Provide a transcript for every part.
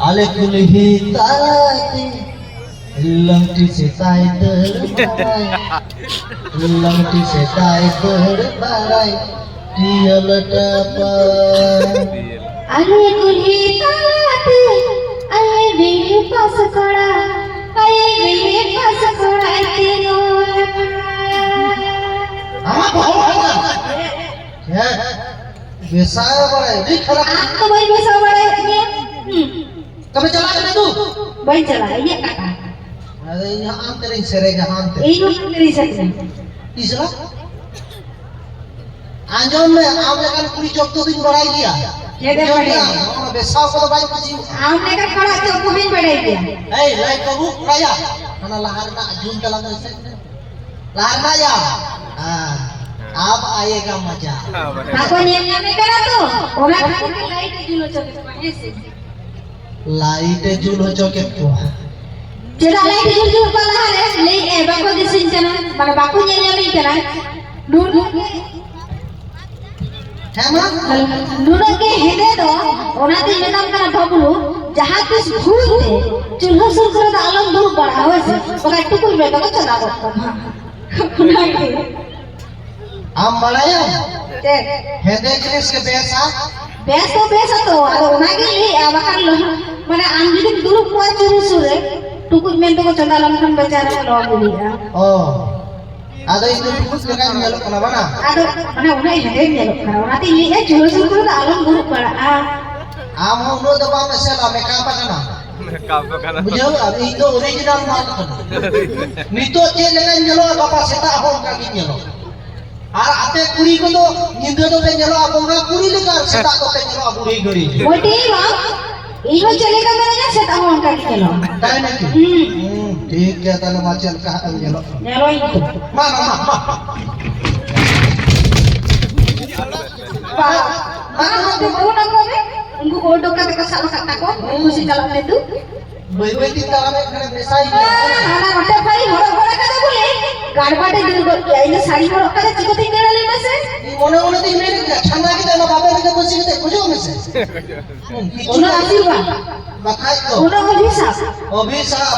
Ale kulihi tati lang ti setai terbarai lang ti setai terbarai dia letapa ale kulihi tati ale bihi pasakora tino ama bawa ya biasa barai di khara आपको भाई बेसा बड़ा है कब चला के तू भाई चला ये काका अरे यहाँ तेरे सरे जहां ते यही लोग तेरी सकते इसला आंजोम में आम लेकर पूरी चौक तो दिन बढ़ाई दिया ये दे बड़े हम बेसाव को तो भाई कुछ आमने का खड़ा तो को भी बढ़ाई दिया ए लाइक कबू कया खाना लहर ना जून तला में से लहर ना या हां अब आएगा मजा काको नियम में करा तो ओला खातिर के लाइट जुलो चके पड़े से लाइट जुलो चके को जेदा लाइट जुलो पला है ले ए बाको दिसिन जना माने बाको नियम में करा दूर है मां नुनो के हेदे दो ओनाते मेदाम करा बबलू जहां किस भूल दे चूल्हा सुर कर आलम दूर बढ़ा होय से बका टुकुल में बका चला गो हां आम मलाया हेदे जिनिस के बेसा तो आदो ओनागे ले बाका माने आम जदि दूर को चुरु सुरे टुकुल में तो चला लमखन बेचारा लो बुलिया ओ आदो इदु टुकुल लगा नेलो कना बना आदो माने ओना हेदे नेलो करा ओनाते ले ए चुरु सुर कर आलम दूर पड़ा आम नो दबा में सेला में का बकना बुझो अब ई तो ओरिजिनल माल कना नितो चे लेगा नेलो बापा सेता होम का की नेलो আর আপে কুড়ি কো তো নিন্দে তো নেলো আপনরা কুড়ি লেকার সেটা তো নেলো বুড়ি গড়ি ওটি মা ইনো চলেগা মেরে না সেটা হন কা কি নেলো তাই নাকি ঠিক আছে তাহলে মাচল কা নেলো নেলো ই মা तो वो ना को में उनको गोल्डो का देखा साल सकता को खुशी चला ले तू बई दिन तारा में खरे बेसाई ना मटे भाई होड़ा होड़ा का बोले गाड़बाटे दिन को आइले साड़ी को रखा चिको तीन गेड़ा लेना से মনে মনে দিন মেরে ঠান্ডা কি দেনা বাবা কে বসি কে বুঝো মেসে ওনা আশীর্বাদ বাকাই তো ওনা অভিশাপ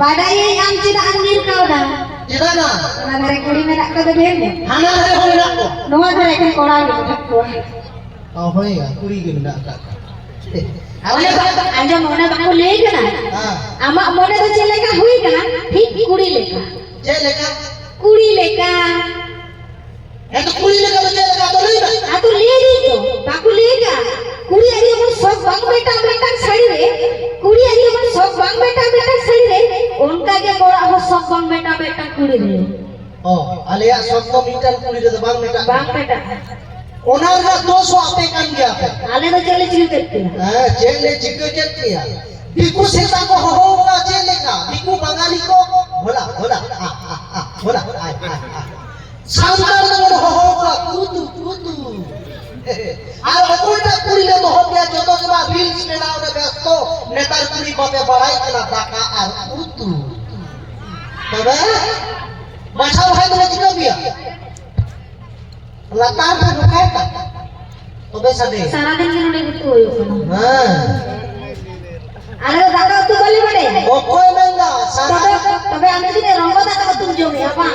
বাড়াই am tidak anjir kau dah tidak na na dari kuri menak ka de bende hana re ho na ko noa dari kan kola ni ko oh ya kuri ge na ka Awalnya bapak aja mau na bako le kana ama mau na chele ka hui kana ठीक kuri leka leka kuri leka itu kuri leka to leka to le आ तो ले ली तो Baku लेगा कुड़ी आरी अपन सब बांग बेटा साड़ी रे कुड़ी आरी अपन सब बांग बेटा साड़ी रे उनका के बड़ा हो सब बांग बेटा कुड़ी रे oh alia 100 मीटर कुड़ी रे बांग बेटा ओनर ना 200 आपे kan dia apa आले तो चले चिल करते हां चले चिको चलती है बिकु सेता को हो ना चले का बिकु बंगाली को बोला सामने में हो कुतु আর ওইটা কুড়িলে তো হবে যত জমা রিলস মেলাওনে ব্যস্ত নেতার কুড়ি বাপে বাড়াই কেনা টাকা আর উতু তবে বাছা ভাই তো চিনো বিয়া লাতার पे ঢুকায় তা তবে সাদে सारा दिन के नोडे कुतु होयो हां आले दादा तू बोली बड़े ও কই মেঙ্গা সারা तबे আমি দিনে রঙ্গ দাদা তুম জমি আপা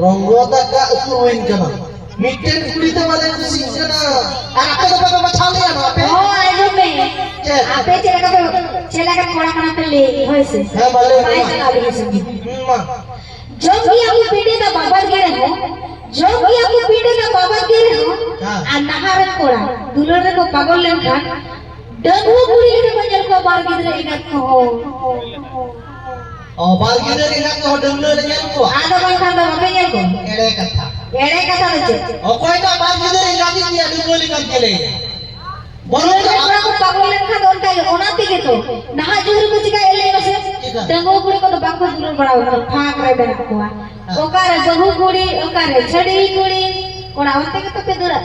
রঙ্গদা কা উতু হইন কেন মিটের কুড়িতে মানে খুশি না আর আপে তো বাবা বাছা লিয়া না আপে ओ आइलो में आपे चले का कोड़ा कना पे ले होइसे হ্যাঁ বলে माई चला भी से মা जो भी आपको पीड़े का बाबा गिरे हो जो भी आपको पीड़े का बाबा गिरे हो आ नहार कोड़ा दुलरे को पागल ले खान डगु कुड़ी के बजल को बार गिरे इनत को ओ बार गिरे इनत को डंगले ले को आदा बन खान दा बाबे ये को एड़े कथा दे ओ कोई का बार गिरे इनत दिया डंगले कर चले बोलो को पागल ले खान उनका ओनाती के तो नहा जुर को चिका एले से डंगो कुड़ी को तो बाको दुलर बड़ा फाक रे बना को ओकारे बहु कुड़ी ओकारे छड़ी कुड़ी कोना होते के तो पे दूरा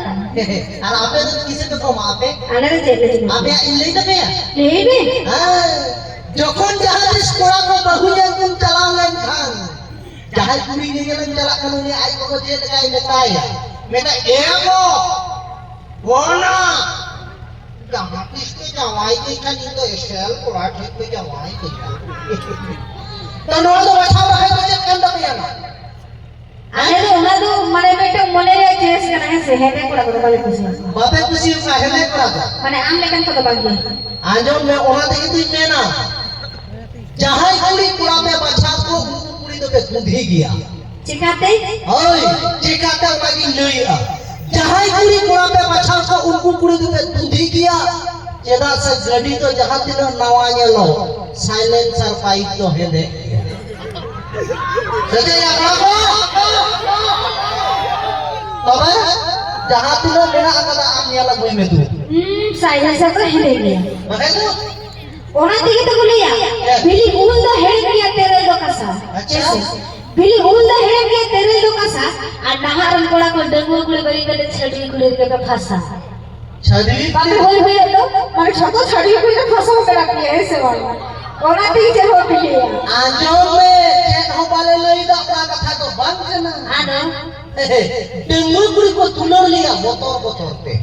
আর আপে তো কিসে তো মাপে आने चले আপে ইলেই তো পেয়া लेबे হ্যাঁ যখন জাহাজ কোড়া को बहु जन चलावलन खान जहाज कुड़ी ले गेलन चला कनु ने आई को जे लगाई बताया मेटा एगो कोना Jangan istri jawai kan itu esel kurang itu jawai kita. Dan orang tu macam apa macam kan tak payah. Ada tu mana betul mana dia jenis kan yang sehat yang kurang berbalik kusi. Bapak kusi usah hendak kurang. Mana ambil kan kau bagi. Anjom me orang tu itu mana? Jahai kuri kurang me macam tu kuri tu berkundi dia. Cikate? Oi, cikate lagi lui. Jahai kuri kurang me macam tu unku kuri tu berkundi dia. Jeda se jadi tu jahat itu nawanya lo. Silencer pipe tu hendak. Jadi yang apa? Tapi jahat itu mana agak amnya lagu ini tu. Saya tu hendak dia. Macam tu. Orang tiga tu kuliah. Bili ulda hendak dia terai do kasa. Bili ulda hendak dia terai do kasa. Anaharan kola ko dengu kule beri kade chadi kule kade phasa. Chadi? Tapi hoi tu, mana छोटो chadi kule phasa होकर रखी है ऐसे वाला. Orang tiga je ho bili. Anjom me, cek ho bale lei dak na katha to bang kana. Ano? Dengu kuri ko tulor liya motor pe.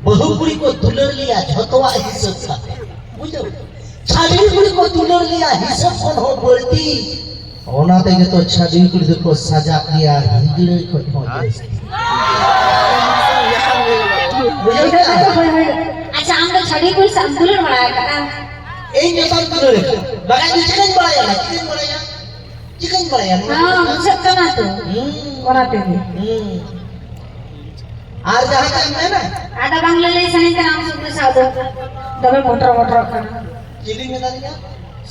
Bahu kuri ko tulor liya chotwa hisab sate. Bujho? Chadi kuri ko tulor liya hisab kon ho bolti. Ona te to chadi kuri ko saja kiya higre ko phoje. Bujho Itu tu hoi hoi. Acha ambil chadi kule sambulan bana kan. Ini betul tulor. Bagai chicken balaya na, chicken balaya. Chicken balaya. हाँ मुझे करना तो orang tiga. Ar jahat kan mana? Ada bangla le sana kan am sukri sado. Double motor kan. Chili में डाली क्या?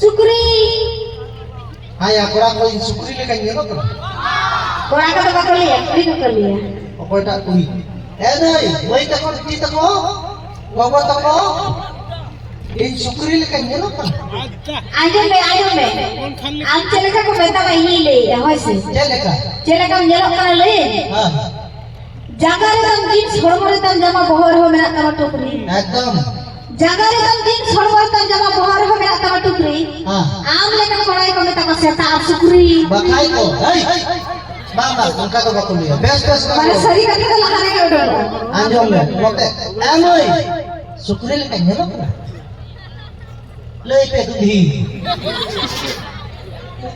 Sukri. हाँ यार कोरा कोई सुकरी लेकर ये लोग Orang kata bakal lihat, beli bakal lihat. कोई टाक कोई नहीं वही तक और की तक हो वो तक हो ये सुकरी लेकर ये लोग Ayo be. Am cile ka ko beta ba hile, hoise. Cile ka nyelok ka le. हाँ Jagare tam jeans hormore tam jama bohor ho mera tam tokri. एकदम Jagare tam jeans hormore tam jama bohor ho mera tam tokri. हाँ Am lekan korai ko meta ko seta ab sukri. बखाई को बाबा उनका तो बकुल लिया best Mana sari ka kita lakane ka udah. आंजों में बोलते एमोई सुकरी लेकर ये लोग ले पे दूधी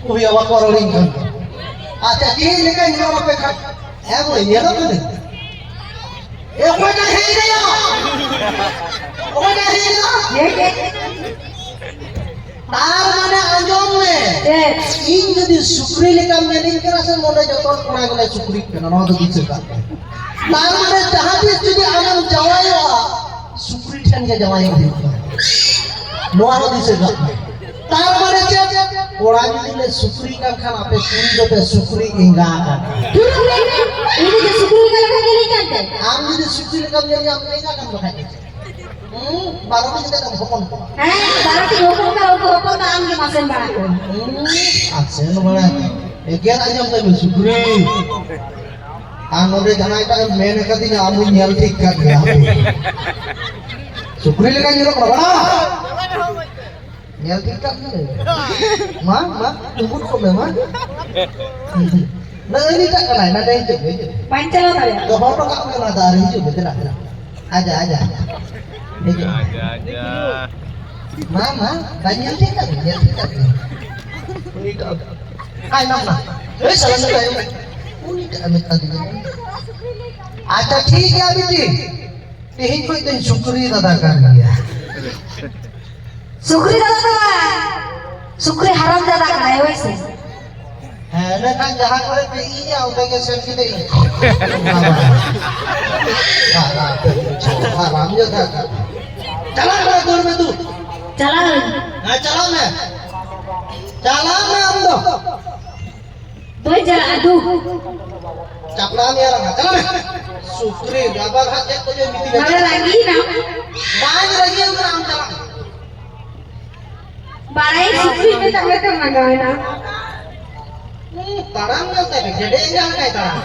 कोई आवाज़ करोड़िंग kan अच्छा ये लेकर ये लोग पे खा एमोई ये लोग नहीं कोई का है नहीं कोई का है नहीं Ye ke. तार माने आंजों में इन यदि सुकरी लेकर मैंने क्या से मोने जो तो कोना गला सुकरी के ना तो बीच का तार माने जहाँ भी यदि आंजों जवाई हो सुकरी ठन के जवाई हो लोहारो दिसे का तार माने क्या कोड़ा जिले सुकरी का खाना पे सुरी जो पे सुकरी इंगा का Ini je sukri ka lakane le kan. आम यदि सुकरी लेकर मैंने आम नहीं का काम रखा बारह में जितना काम होपन को Berarti hukum kalau hukum tak am ke masen baraku. अच्छा नो बड़ा क्या आंजों में सुकरी आंगों जाना इतना मैंने कभी ना आमु नियल ठीक कर दिया सुकरी लेकर ये लोग बड़ा नियल ठीक कर दिया माँ तुम को मैं माँ ना ini tak kena ना dah itu Pancalo tadi. तो हम लोग का ना dah itu betul lah aja माँ नियल ठीक कर ini tak ay nama salah satu ini tak amit tadi अच्छा ठीक है अभी जी यही कोई तो शुक्रिया अदा कर लिया Sukri dah tak. Sukri haram dah tak naik wes. है ना kan jahat करे पे ini आउट के सेल की नहीं हां राम जो था चला ना दूर में तू Jalan. हां चला मैं हम दो Dua jalan aduh. चपला में आ रहा चला मैं शुक्रिया डबल हाथ एक तो जो मीटिंग Mana lagi nak? बाज रही है हम चला Barai sukri ni tak boleh mana nak. tarang nggak tapi jadi enggak kayak tarang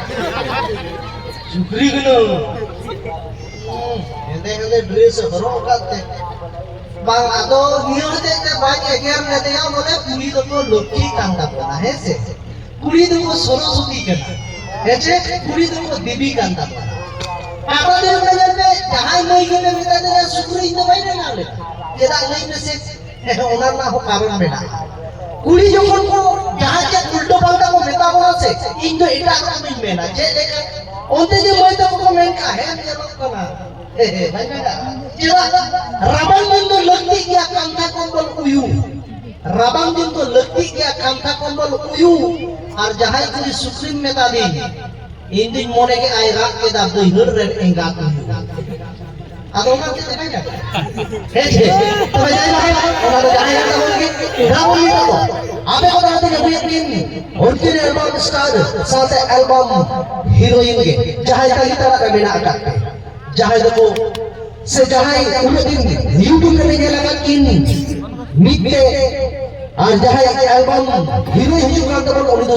शुक्रिया लो ente dress baru kate bang ado niyo te bang eger ne te ya mone puri to lokki kanda bana hese puri to soroswati kana hese puri to devi kanda bana apa dia menjadi jahai mai kita minta dia sukri itu baik dengan le tidak lain se onar na ho karon beda kuri যখন ko jahaje ulto palta ko meta bona se indo eta ko mena je leka onte je mai to ko men ka hai jelok kana baik beda jira rabang din to lagti kya kantha kombol uyu rabang din to lagti kya kantha kombol uyu ar jahai kuri sukri meta din Indin mone ke airat ke da doi hur red enga tu. Ado kan kita kan? Hei, to jai lah. Ona to jai lah bol ke. Ira bol ni to. Abe ko date ke buye pin ni. Unki album star साथ album heroine ke. Jahai ka kita ka bina ka. Jahai ko se jahai uno din YouTube पे नहीं लगा किन मिटे और जहां album heroine जो का तो